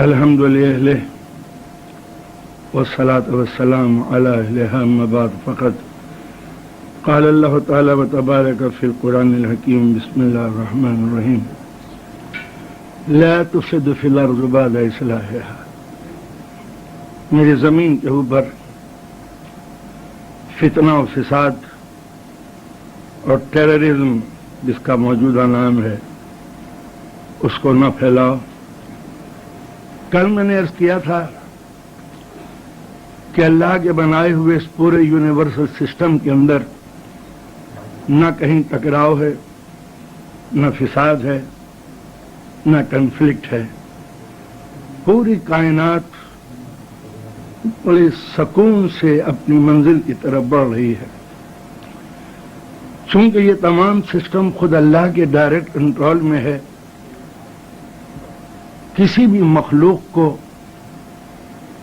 الحمد للہ والصلاة والسلام علی اہلہا اما بعد فقط قال اللہ تعالی وتبارک فی القرآن الحکیم بسم اللہ الرحمن الرحیم لا تفسد فی الارض بعد اصلاحها. میری زمین کے اوپر فتنہ و فساد اور ٹیررزم جس کا موجودہ نام ہے اس کو نہ پھیلاؤ. کل میں نے عرض کیا تھا کہ اللہ کے بنائے ہوئے اس پورے یونیورسل سسٹم کے اندر نہ کہیں ٹکراؤ ہے، نہ فساد ہے، نہ کنفلکٹ ہے. پوری کائنات بڑے سکون سے اپنی منزل کی طرف بڑھ رہی ہے. چونکہ یہ تمام سسٹم خود اللہ کے ڈائریکٹ کنٹرول میں ہے، کسی بھی مخلوق کو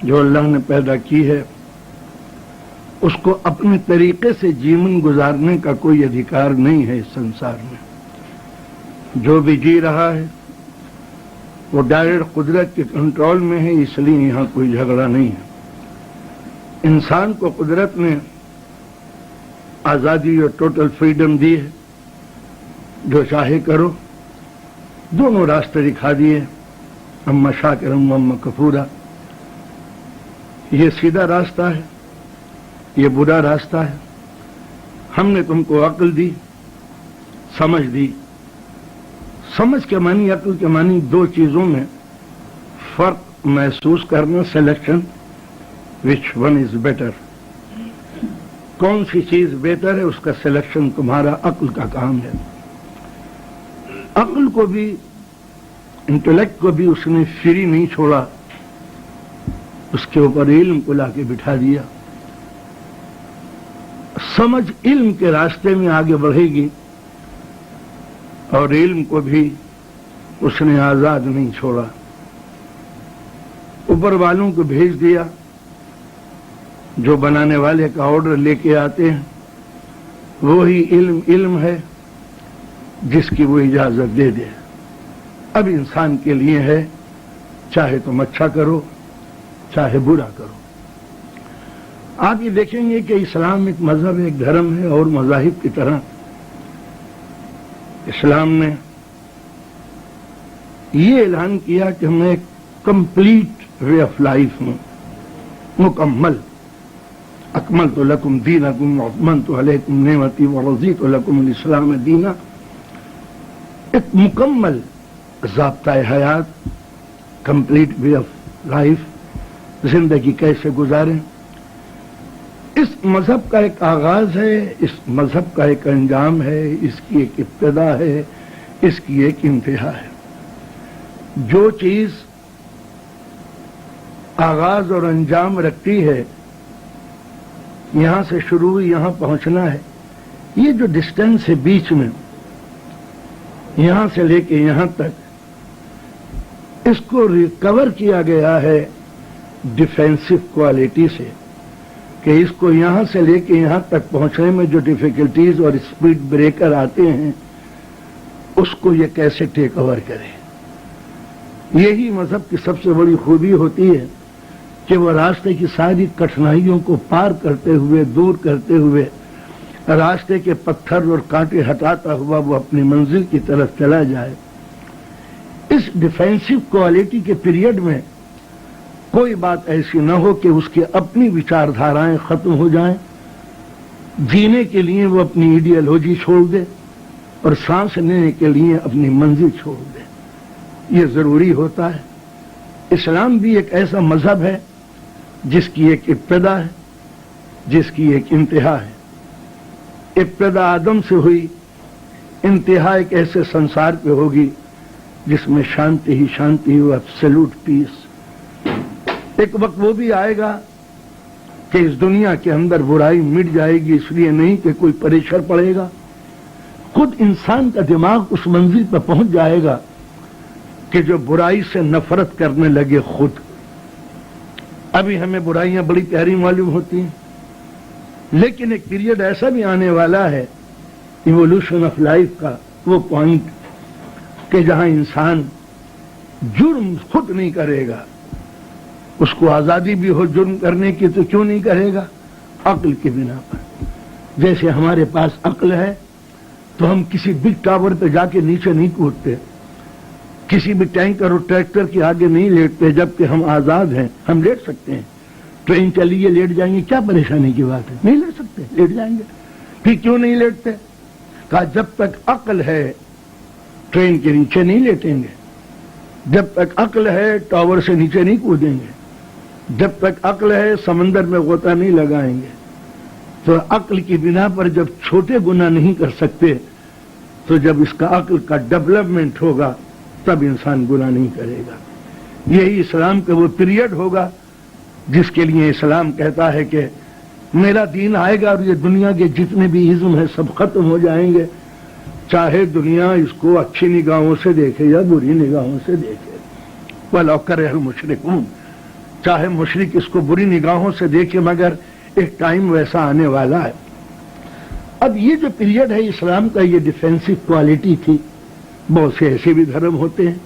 جو اللہ نے پیدا کی ہے اس کو اپنے طریقے سے جیون گزارنے کا کوئی ادھیکار نہیں ہے. اس سنسار میں جو بھی جی رہا ہے وہ ڈائریکٹ قدرت کے کنٹرول میں ہے، اس لیے یہاں کوئی جھگڑا نہیں ہے. انسان کو قدرت نے آزادی اور ٹوٹل فریڈم دی ہے، جو چاہے کرو. دونوں راستے دکھا دیے، اما شاکرم اما کفورا. یہ سیدھا راستہ ہے، یہ برا راستہ ہے. ہم نے تم کو عقل دی، سمجھ دی. سمجھ کے معنی، عقل کے معنی دو چیزوں میں فرق محسوس کرنا، selection which one is better. کون سی چیز بہتر ہے اس کا سلیکشن تمہارا عقل کا کام ہے. عقل کو بھی، انٹلیکٹ کو بھی اس نے فری نہیں چھوڑا، اس کے اوپر علم کو لا کے بٹھا دیا. سمجھ علم کے راستے میں آگے بڑھے گی اور علم کو بھی اس نے آزاد نہیں چھوڑا. اوپر والوں کو بھیج دیا، جو بنانے والے کا آرڈر لے کے آتے ہیں وہی علم ہے جس کی وہ اجازت دے دے. اب انسان کے لیے ہے، چاہے تم اچھا کرو چاہے برا کرو. آپ یہ دیکھیں گے کہ اسلام ایک مذہب، ایک دھرم ہے، اور مذاہب کی طرح اسلام نے یہ اعلان کیا کہ ہمیں ایک کمپلیٹ وے آف لائف میں مکمل، اکملت لکم دینکم واتممت علیکم نعمتی ورضیت لکم الاسلام دینا. ایک مکمل ضابطۂ حیات، کمپلیٹ وے آف لائف، زندگی کیسے گزاریں. اس مذہب کا ایک آغاز ہے، اس مذہب کا ایک انجام ہے، اس کی ایک ابتدا ہے، اس کی ایک انتہا ہے. جو چیز آغاز اور انجام رکھتی ہے، یہاں سے شروع ہوئی یہاں پہنچنا ہے. یہ جو ڈسٹینس ہے بیچ میں، یہاں سے لے کے یہاں تک، اس کو ریکور کیا گیا ہے ڈیفینسو کوالٹی سے، کہ اس کو یہاں سے لے کے یہاں تک پہنچنے میں جو ڈیفیکلٹیز اور اسپیڈ بریکر آتے ہیں اس کو یہ کیسے ٹیک اوور کرے. یہی مذہب کی سب سے بڑی خوبی ہوتی ہے کہ وہ راستے کی ساری کٹھنائیوں کو پار کرتے ہوئے، دور کرتے ہوئے، راستے کے پتھر اور کانٹے ہٹاتا ہوا وہ اپنی منزل کی طرف چلا جائے. اس ڈیفینسو کوالٹی کے پیریڈ میں کوئی بات ایسی نہ ہو کہ اس کی اپنی وچار دھارائیں ختم ہو جائیں. جینے کے لیے وہ اپنی ایڈیالوجی چھوڑ دے اور سانس لینے کے لیے اپنی منزل چھوڑ دے. یہ ضروری ہوتا ہے. اسلام بھی ایک ایسا مذہب ہے جس کی ایک ابتدا ہے، جس کی ایک انتہا ہے. ابتدا آدم سے ہوئی، انتہا ایک ایسے سنسار پہ ہوگی جس میں شانتی ہی شانتی ہو، ایبسولوٹ پیس. ایک وقت وہ بھی آئے گا کہ اس دنیا کے اندر برائی مٹ جائے گی، اس لیے نہیں کہ کوئی پریشر پڑے گا. خود انسان کا دماغ اس منزل پہ پہنچ جائے گا کہ جو برائی سے نفرت کرنے لگے خود. ابھی ہمیں برائیاں بڑی پیاری معلوم ہوتی ہیں، لیکن ایک پیریڈ ایسا بھی آنے والا ہے ایوولوشن آف لائف کا، وہ پوائنٹ کہ جہاں انسان جرم خود نہیں کرے گا، اس کو آزادی بھی ہو جرم کرنے کی تو کیوں نہیں کرے گا؟ عقل کی بنا پر۔ جیسے ہمارے پاس عقل ہے تو ہم کسی بگ ٹاور پہ جا کے نیچے نہیں کودتے، کسی بھی ٹینکر اور ٹریکٹر کے آگے نہیں لیٹتے، جبکہ ہم آزاد ہیں، ہم لیٹ سکتے ہیں۔ ٹرین چلیے لیٹ جائیں گے، کیا پریشانی کی بات ہے؟ نہیں لیٹ سکتے، لیٹ جائیں گے۔ پھر کیوں نہیں لیٹتے؟ کہا جب تک عقل ہے ٹرین کے نیچے نہیں لیٹیں گے، جب تک عقل ہے ٹاور سے نیچے نہیں کودیں گے، جب تک عقل ہے سمندر میں غوطہ نہیں لگائیں گے۔ تو عقل کی بنا پر جب چھوٹے گناہ نہیں کر سکتے تو جب اس کا عقل کا ڈیولپمنٹ ہوگا تب انسان گناہ نہیں کرے گا۔ یہی اسلام کا وہ پیریڈ ہوگا جس کے لیے اسلام کہتا ہے کہ میرا دین آئے گا اور یہ دنیا کے جتنے بھی ازم ہیں سب ختم ہو جائیں گے، چاہے دنیا اس کو اچھی نگاہوں سے دیکھے یا بری نگاہوں سے دیکھے۔ وَلَوْ كَرِهَ الْمُشْرِكُونَ، چاہے مشرک اس کو بری نگاہوں سے دیکھے، مگر ایک ٹائم ویسا آنے والا ہے۔ اب یہ جو پیریڈ ہے اسلام کا، یہ ڈیفینسو کوالٹی تھی۔ بہت سے ایسے بھی دھرم ہوتے ہیں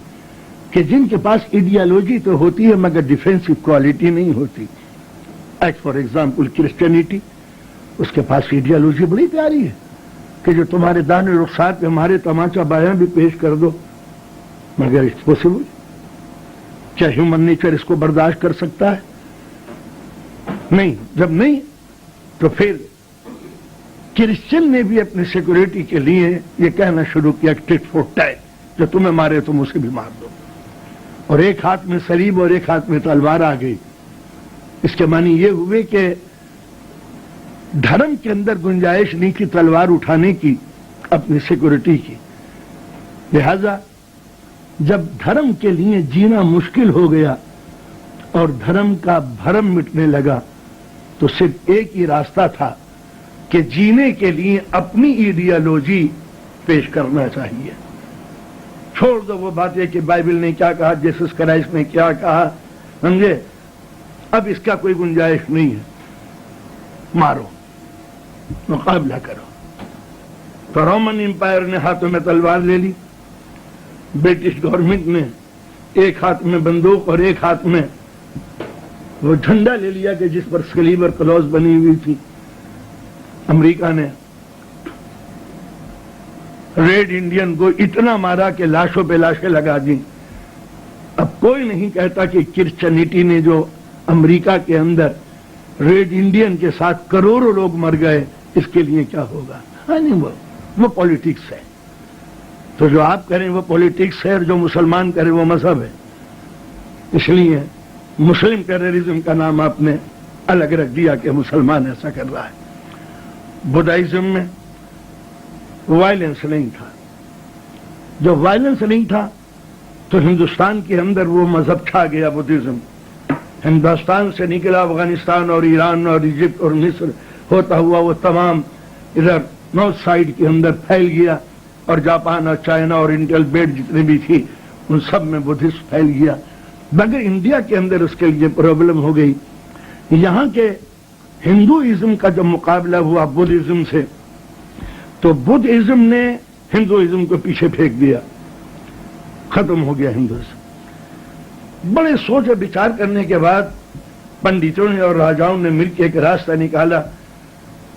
کہ جن کے پاس ایڈیالوجی تو ہوتی ہے مگر ڈیفینسو کوالٹی نہیں ہوتی۔ ایز فار ایگزامپل کرسچینٹی، اس کے پاس ایڈیالوجی بڑی پیاری ہے کہ جو تمہارے دانے رخسار پہ ہمارے تماچا بیاں بھی پیش کر دو، مگر اٹس پاسبل؟ کیا ہیومن نیچر اس کو برداشت کر سکتا ہے؟ نہیں۔ جب نہیں تو پھر کرسچن نے بھی اپنی سیکورٹی کے لیے یہ کہنا شروع کیا ٹٹ فور ٹیٹ، جو تمہیں مارے تم اسے بھی مار دو، اور ایک ہاتھ میں صلیب اور ایک ہاتھ میں تلوار آ گئی۔ اس کے معنی یہ ہوئے کہ دھرم کے اندر گنجائش نہیں تھی تلوار اٹھانے کی اپنی سیکورٹی کی۔ لہذا جب دھرم کے لیے جینا مشکل ہو گیا اور دھرم کا بھرم مٹنے لگا تو صرف ایک ہی راستہ تھا کہ جینے کے لیے اپنی ایڈیالوجی پیش کرنا چاہیے۔ چھوڑ دو وہ باتیں کہ بائبل نے کیا کہا، جیسس کرائسٹ نے کیا کہا، سمجھے؟ اب اس کا کوئی گنجائش نہیں ہے، مارو، مقابلہ کرو۔ تو رومن امپائر نے ہاتھوں میں تلوار لے لی، برٹش گورنمنٹ نے ایک ہاتھ میں بندوق اور ایک ہاتھ میں وہ جھنڈا لے لیا کہ جس پر سلیبر کلوز بنی ہوئی تھی۔ امریکہ نے ریڈ انڈین کو اتنا مارا کہ لاشوں پہ لاشیں لگا دی۔ اب کوئی نہیں کہتا کہ کرسچینٹی نے جو امریکہ کے اندر ریڈ انڈین کے ساتھ کروڑوں لوگ مر گئے، اس کے لیے کیا ہوگا؟ ہاں نہیں، وہ پولیٹکس ہے۔ تو جو آپ کریں وہ پولیٹکس ہے اور جو مسلمان کریں وہ مذہب ہے۔ اس لیے مسلم ٹیررزم کا نام آپ نے الگ رکھ دیا کہ مسلمان ایسا کر رہا ہے۔ بدھائزم میں وائلنس نہیں تھا۔ جو وائلنس نہیں تھا تو ہندوستان کے اندر وہ مذہب چھا گیا، بدھزم۔ ہندوستان سے نکلا افغانستان اور ایران اور ایجپٹ اور مصر ہوتا ہوا وہ تمام ادھر نارتھ سائڈ کے اندر پھیل گیا، اور جاپان اور چائنا اور انڈین بیلٹ جتنے بھی تھی ان سب میں بدھسٹ پھیل گیا۔ مگر انڈیا کے اندر اس کے لیے پرابلم ہو گئی۔ یہاں کے ہندوازم کا جب مقابلہ ہوا بدھزم سے تو بدھزم نے ہندوازم کو پیچھے پھینک دیا، ختم ہو گیا ہندوازم۔ بڑے سوچ اور بچار کرنے کے بعد پنڈتوں نے اور راجاؤں نے مل کے ایک راستہ نکالا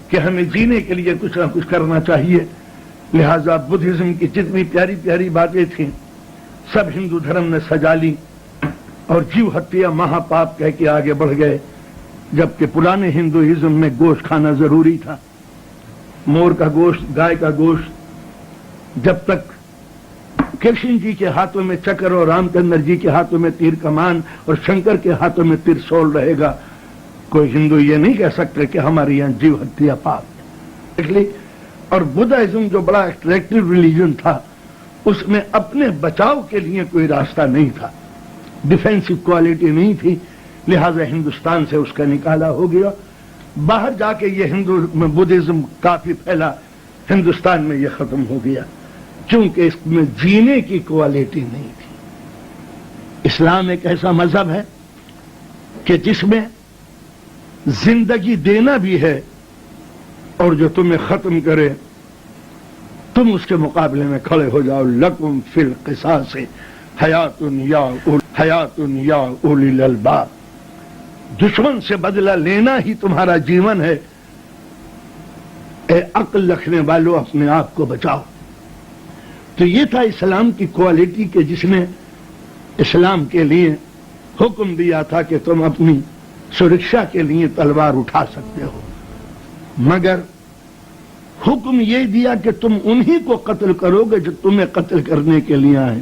کہ ہمیں جینے کے لیے کچھ نہ کچھ کرنا چاہیے۔ لہذا بدھزم کی جتنی پیاری پیاری باتیں تھیں سب ہندو دھرم نے سجا لی اور جیو ہتیا مہا پاپ کہہ کے آگے بڑھ گئے، جبکہ پرانے ہندوازم میں گوشت کھانا ضروری تھا، مور کا گوشت، گائے کا گوشت۔ جب تک کرشن جی کے ہاتھوں میں چکر اور رام چندر جی کے ہاتھوں میں تیر کمان اور شنکر کے ہاتھوں میں ترسول رہے گا، کوئی ہندو یہ نہیں کہہ سکتے کہ ہمارے یہاں جیو ہتیا پاپ ہے۔ اور بدھازم جو بڑا ایٹریکٹیو ریلیجن تھا اس میں اپنے بچاؤ کے لیے کوئی راستہ نہیں تھا، ڈیفینسو کوالٹی نہیں تھی، لہذا ہندوستان سے اس کا نکالا ہو گیا۔ باہر جا کے یہ بدھزم کافی پھیلا، ہندوستان میں یہ ختم ہو گیا کیونکہ اس میں جینے کی کوالٹی نہیں تھی۔ اسلام ایک ایسا مذہب ہے کہ جس میں زندگی دینا بھی ہے اور جو تمہیں ختم کرے تم اس کے مقابلے میں کھڑے ہو جاؤ۔ لکم فی القصاص، حیات یا اولی الالباب، دشمن سے بدلہ لینا ہی تمہارا جیون ہے، اے عقل رکھنے والوں اپنے آپ کو بچاؤ۔ تو یہ تھا اسلام کی کوالٹی کہ جس نے اسلام کے لیے حکم دیا تھا کہ تم اپنی سرکشا کے لیے تلوار اٹھا سکتے ہو، مگر حکم یہ دیا کہ تم انہی کو قتل کرو گے جو تمہیں قتل کرنے کے لیے آئے۔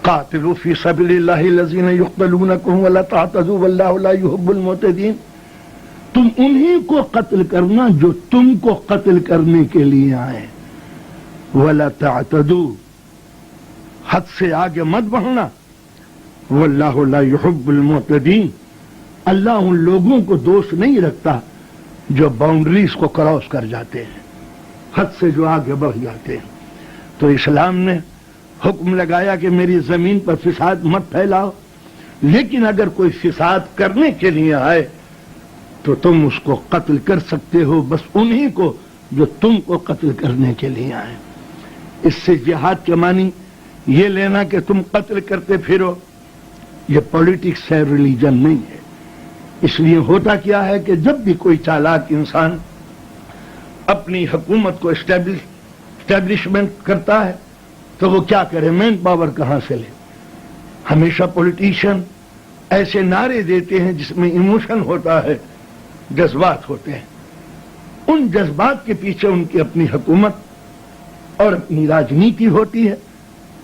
قاتلوا فی سبیل اللہ الذین یقتلونکم ولا تعتدوا واللہ لا یحب المعتدین، تم انہی کو قتل کرنا جو تم کو قتل کرنے کے لیے آئے، ولا تعتدوا، حد سے آگے مت بڑھنا، واللہ لا یحب المعتدین، اللہ ان لوگوں کو دوست نہیں رکھتا جو باؤنڈریز کو کراس کر جاتے ہیں، حد سے جو آگے بڑھ جاتے ہیں۔ تو اسلام نے حکم لگایا کہ میری زمین پر فساد مت پھیلاؤ، لیکن اگر کوئی فساد کرنے کے لیے آئے تو تم اس کو قتل کر سکتے ہو، بس انہی کو جو تم کو قتل کرنے کے لیے آئے۔ اس سے جہاد کے معنی یہ لینا کہ تم قتل کرتے پھرو، یہ پولیٹکس ہے، ریلیجن نہیں ہے۔ اس لیے ہوتا کیا ہے کہ جب بھی کوئی چالاک انسان اپنی حکومت کو اسٹیبلشمنٹ کرتا ہے تو وہ کیا کرے، مین پاور کہاں سے لے؟ ہمیشہ پولیٹیشین ایسے نعرے دیتے ہیں جس میں ایموشن ہوتا ہے، جذبات ہوتے ہیں، ان جذبات کے پیچھے ان کی اپنی حکومت اور اپنی راجنیتی ہوتی ہے،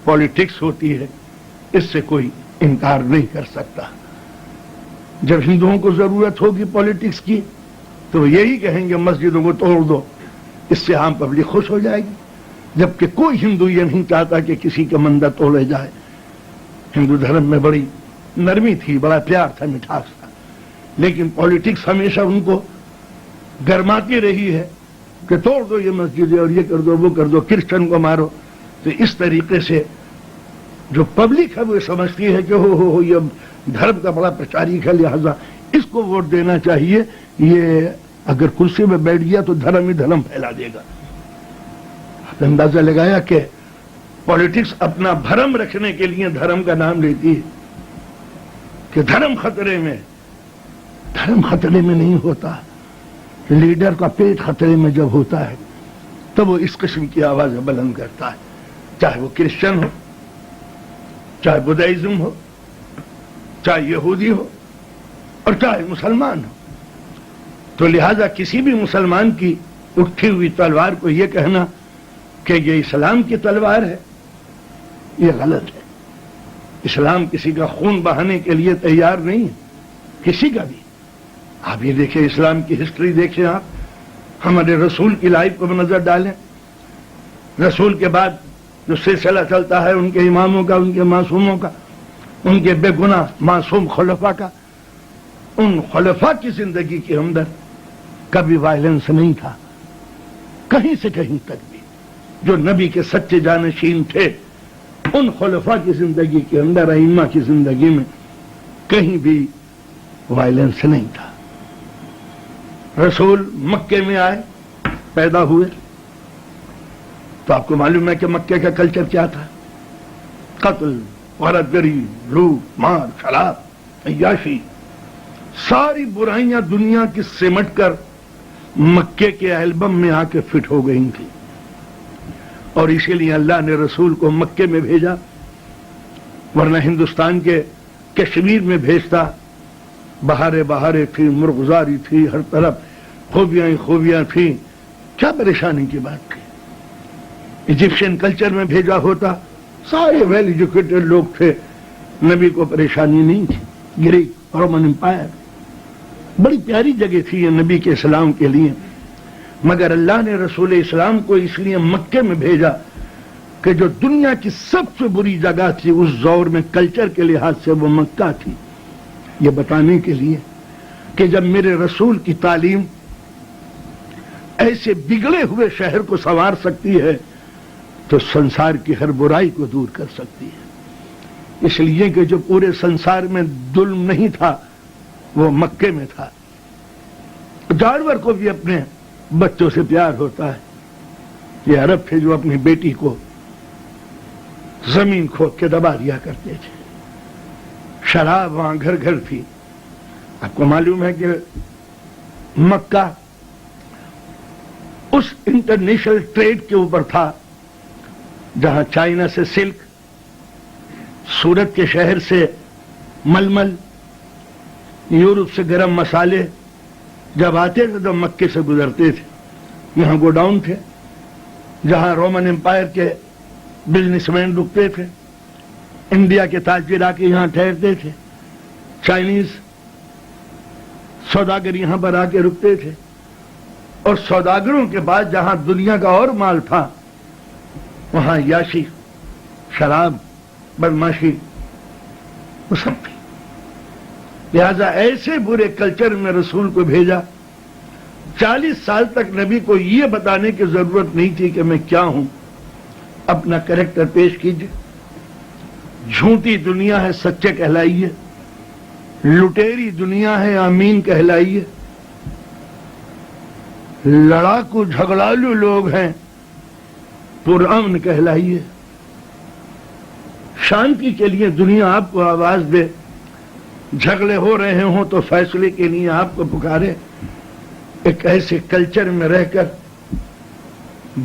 پولیٹکس ہوتی ہے، اس سے کوئی انکار نہیں کر سکتا۔ جب ہندوؤں کو ضرورت ہوگی پولیٹکس کی تو وہ یہی کہیں گے مسجدوں کو توڑ دو، اس سے عام پبلک خوش ہو جائے گی، جبکہ کوئی ہندو یہ نہیں چاہتا کہ کسی کا مندر توڑے جائے۔ ہندو دھرم میں بڑی نرمی تھی، بڑا پیار تھا، مٹھاس تھا، لیکن پولیٹکس ہمیشہ ان کو گرماتی رہی ہے کہ توڑ دو یہ مسجدیں اور یہ کر دو وہ کر دو، کرسچن کو مارو۔ تو اس طریقے سے جو پبلک ہے وہ سمجھتی ہے کہ ہو یہ دھرم کا بڑا پرچارک ہے، لہذا اس کو ووٹ دینا چاہیے، یہ اگر کرسی میں بیٹھ گیا تو دھرم ہی دھرم پھیلا دے گا۔ اندازہ لگایا کہ پولیٹکس اپنا بھرم رکھنے کے لیے دھرم کا نام لیتی ہے کہ دھرم خطرے میں۔ دھرم خطرے میں نہیں ہوتا، لیڈر کا پیٹ خطرے میں جب ہوتا ہے تب وہ اس قسم کی آوازیں بلند کرتا ہے، چاہے وہ کرسچن ہو، چاہے بدھائزم ہو، چاہے یہودی ہو اور چاہے مسلمان ہو۔ تو لہذا کسی بھی مسلمان کی اٹھی ہوئی تلوار کو یہ کہنا کہ یہ اسلام کی تلوار ہے، یہ غلط ہے۔ اسلام کسی کا خون بہانے کے لیے تیار نہیں ہے، کسی کا بھی۔ آپ یہ دیکھیں، اسلام کی ہسٹری دیکھیں، آپ ہمارے رسول کی لائف کو نظر ڈالیں، رسول کے بعد جو سلسلہ چلتا ہے ان کے اماموں کا، ان کے معصوموں کا، ان کے بے گناہ معصوم خلفاء کا، ان خلفاء کی زندگی کے اندر کبھی وائلنس نہیں تھا، کہیں سے کہیں تک بھی۔ جو نبی کے سچے جانشین تھے ان خلفاء کی زندگی کے اندر، ائمہ کی زندگی میں کہیں بھی وائلنس نہیں تھا۔ رسول مکے میں آئے، پیدا ہوئے، تو آپ کو معلوم ہے کہ مکے کا کلچر کیا تھا، قتل، غارت گری، لوٹ مار، شراب، عیاشی، ساری برائیاں دنیا کی سمٹ کر مکے کے البم میں آ کے فٹ ہو گئی تھی، اور اسی لیے اللہ نے رسول کو مکے میں بھیجا، ورنہ ہندوستان کے کشمیر میں بھیجتا، بہاریں تھی، مرغزاری تھی، ہر طرف خوبیاں ہی خوبیاں تھیں، کیا پریشانی کی بات تھی۔ ایجپشین کلچر میں بھیجا ہوتا، سارے ویل ایجوکیٹڈ لوگ تھے، نبی کو پریشانی نہیں تھی۔ گریک رومن امپائر بڑی پیاری جگہ تھی یہ نبی کے اسلام کے لیے، مگر اللہ نے رسول اسلام کو اس لیے مکے میں بھیجا کہ جو دنیا کی سب سے بری جگہ تھی اس دور میں کلچر کے لحاظ سے وہ مکہ تھی، یہ بتانے کے لیے کہ جب میرے رسول کی تعلیم ایسے بگڑے ہوئے شہر کو سنوار سکتی ہے تو سنسار کی ہر برائی کو دور کر سکتی ہے۔ اس لیے کہ جو پورے سنسار میں ظلم نہیں تھا وہ مکے میں تھا۔ جانور کو بھی اپنے بچوں سے پیار ہوتا ہے، یہ عرب تھے جو اپنی بیٹی کو زمین کھود کے دبا دیا کرتے تھے. شراب وہاں گھر گھر تھی. آپ کو معلوم ہے کہ مکہ اس انٹرنیشنل ٹریڈ کے اوپر تھا جہاں چائنا سے سلک، سورت کے شہر سے ململ، یورپ سے گرم مسالے جب آتے تھے تو مکے سے گزرتے تھے. یہاں گوڈاؤن تھے جہاں رومن امپائر کے بزنس مین رکتے تھے، انڈیا کے تاجر آ کے یہاں ٹھہرتے تھے، چائنیز سوداگر یہاں پر آ کے رکتے تھے. اور سوداگروں کے بعد جہاں دنیا کا اور مال تھا وہاں یاشی، شراب، بدماشی وہ سب تھی. لہذا ایسے برے کلچر میں رسول کو بھیجا. 40 سال تک نبی کو یہ بتانے کی ضرورت نہیں تھی کہ میں کیا ہوں. اپنا کریکٹر پیش کیجئے. جھوٹی دنیا ہے سچے کہلائیے، لٹیری دنیا ہے آمین کہلائیے، لڑاکو جھگڑالو لوگ ہیں پرامن کہلائیے. شانتی کے لیے دنیا آپ کو آواز دے، جھگڑے ہو رہے ہوں تو فیصلے کے لیے آپ کو پکارے. ایک ایسے کلچر میں رہ کر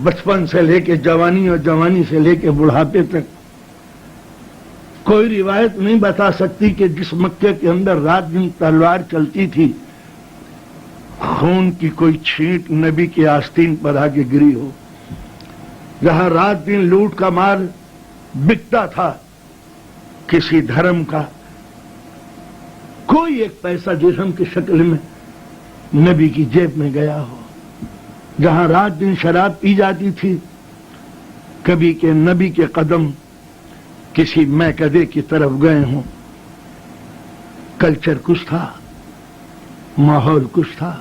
بچپن سے لے کے جوانی اور جوانی سے لے کے بڑھاپے تک کوئی روایت نہیں بتا سکتی کہ جس مکے کے اندر رات دن تلوار چلتی تھی خون کی کوئی چھینٹ نبی کے آستین پر آ کے گری ہو. جہاں رات دن لوٹ کا مال بکتا تھا کسی دھرم کا، کوئی ایک پیسہ درہم کی شکل میں نبی کی جیب میں گیا ہو. جہاں رات دن شراب پی جاتی تھی، کبھی کہ نبی کے قدم کسی میکدے کی طرف گئے ہوں. کلچر کچھ تھا، ماحول کچھ تھا،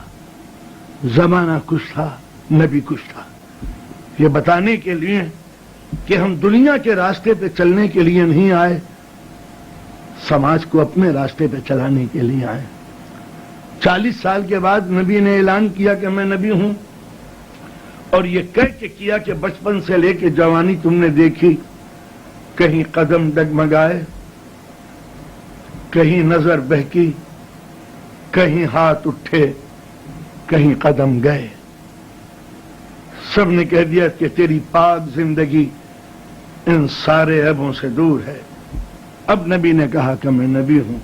زمانہ کچھ تھا، نبی کچھ تھا. یہ بتانے کے لیے کہ ہم دنیا کے راستے پہ چلنے کے لیے نہیں آئے، سماج کو اپنے راستے پہ چلانے کے لیے آئے. 40 سال کے بعد نبی نے اعلان کیا کہ میں نبی ہوں، اور یہ کہہ کے کیا کہ بچپن سے لے کے جوانی تم نے دیکھی، کہیں قدم ڈگمگائے، کہیں نظر بہکی، کہیں ہاتھ اٹھے، کہیں قدم گئے. سب نے کہہ دیا کہ تیری پاک زندگی ان سارے عیبوں سے دور ہے. اب نبی نے کہا کہ میں نبی ہوں.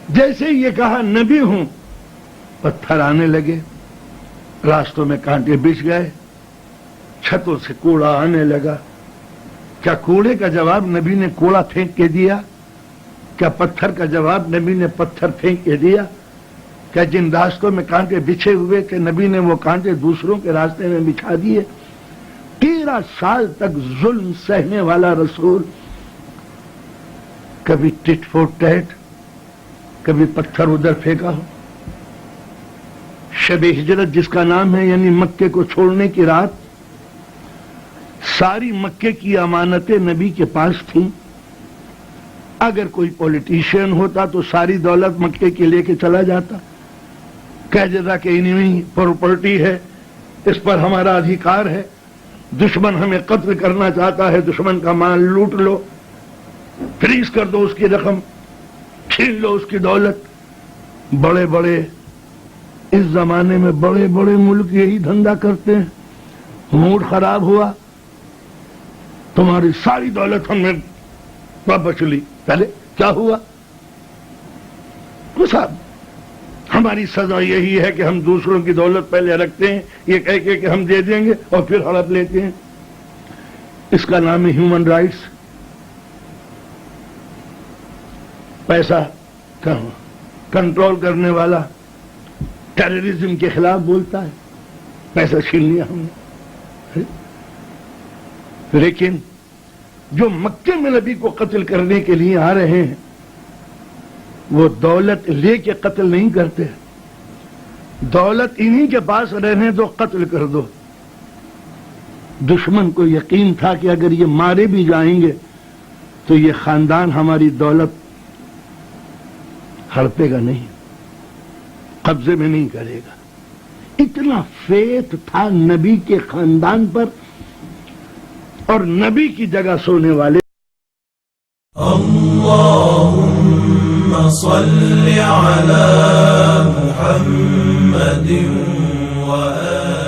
جیسے یہ کہا نبی ہوں، پتھر آنے لگے، راستوں میں کانٹے بچھ گئے، چھتوں سے کوڑا آنے لگا. کیا کوڑے کا جواب نبی نے کوڑا پھینک کے دیا؟ کیا پتھر کا جواب نبی نے پتھر پھینک کے دیا؟ کیا جن راستوں میں کانٹے بچھے ہوئے کہ نبی نے وہ کانٹے دوسروں کے راستے میں بچھا دیے؟ 13 سال تک ظلم سہنے والا رسول کبھی ٹٹ فور ٹیٹ، کبھی پتھر ادھر پھینکا ہو. شب ہجرت جس کا نام ہے، یعنی مکے کو چھوڑنے کی رات، ساری مکے کی امانتیں نبی کے پاس تھیں. اگر کوئی پولیٹیشین ہوتا تو ساری دولت مکے کی لے کے چلا جاتا، کہہ دیتا کہ انہی پراپرٹی ہے، اس پر ہمارا ادھیکار ہے، دشمن ہمیں قتل کرنا چاہتا ہے، دشمن کا مال لوٹ لو، فریز کر دو اس کی رقم، چھین لو اس کی دولت. بڑے بڑے اس زمانے میں بڑے بڑے ملک یہی دھندا کرتے ہیں. موڈ خراب ہوا، تمہاری ساری دولت ہم نے واپس لی. پہلے کیا ہوا؟ صاحب ہماری سزا یہی ہے کہ ہم دوسروں کی دولت پہلے رکھتے ہیں، یہ کہہ کے کہ ہم دے دیں گے اور پھر ہڑپ لیتے ہیں. اس کا نام ہے ہیومن رائٹس. پیسہ کنٹرول کرنے والا ٹیررزم کے خلاف بولتا ہے، پیسہ چھین لیا ہم نے. لیکن جو مکے میں نبی کو قتل کرنے کے لیے آ رہے ہیں وہ دولت لے کے قتل نہیں کرتے. دولت انہی کے پاس رہنے دو، قتل کر دو. دشمن کو یقین تھا کہ اگر یہ مارے بھی جائیں گے تو یہ خاندان ہماری دولت ہڑپے گا نہیں، قبضے میں نہیں کرے گا. اتنا فیتھ تھا نبی کے خاندان پر اور نبی کی جگہ سونے والے. اللهم صل على محمد وآله